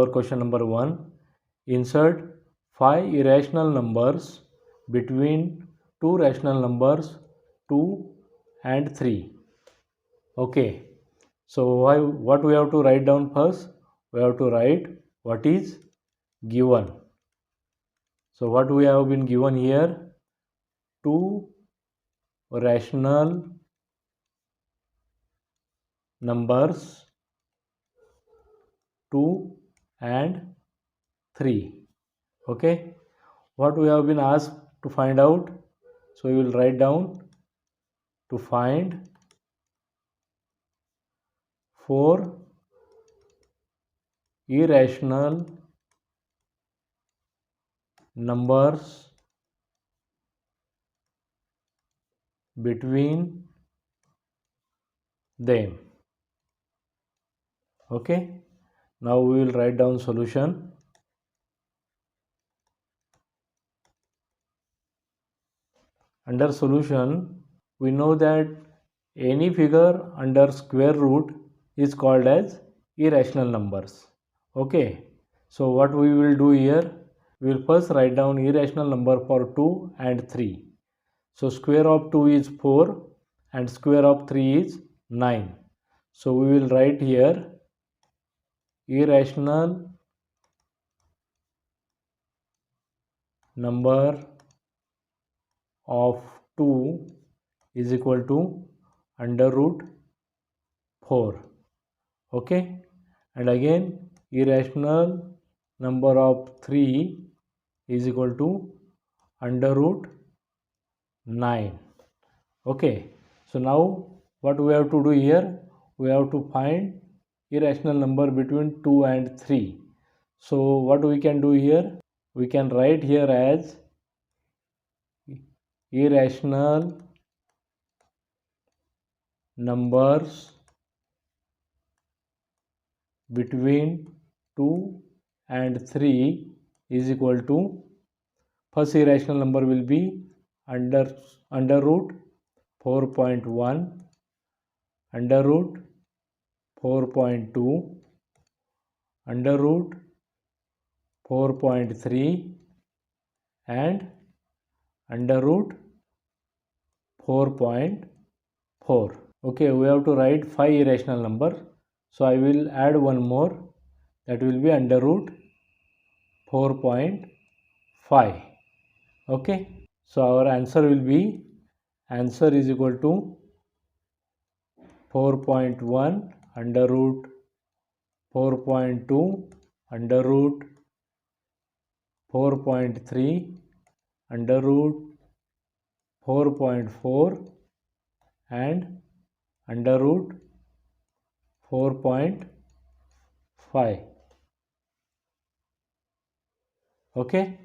question number 1. Insert 5 irrational numbers between two rational numbers 2 and 3. Okay, so what we have to write down first? We have to write what is given. So what we have been given here? Two rational numbers 2 and 3. Okay, what we have been asked to find out? So we will write down to find 4 irrational numbers between them. Okay, now we will write down solution. Under solution, we know that any figure under square root is called as irrational numbers. Okay, so what we will do here? We will first write down irrational number for 2 and 3. So square of 2 is 4 and square of 3 is 9. So we will write here irrational number of 2 is equal to under root 4. Okay, and again irrational number of 3 is equal to under root 9. Okay, so now what we have to do here? We have to find irrational number between 2 and 3. So what we can do here? We can write here as irrational numbers between 2 and 3 is equal to, first irrational number will be under root 4.1, under root 4.2, under root 4.3 and under root 4.4. Okay, we have to write 5 irrational number. So I will add one more, that will be under root 4.5. Okay, so our answer will be, answer is equal to 4.1 under root 4.2 under root 4.3 under root 4.4 and under root 4.5. Okay.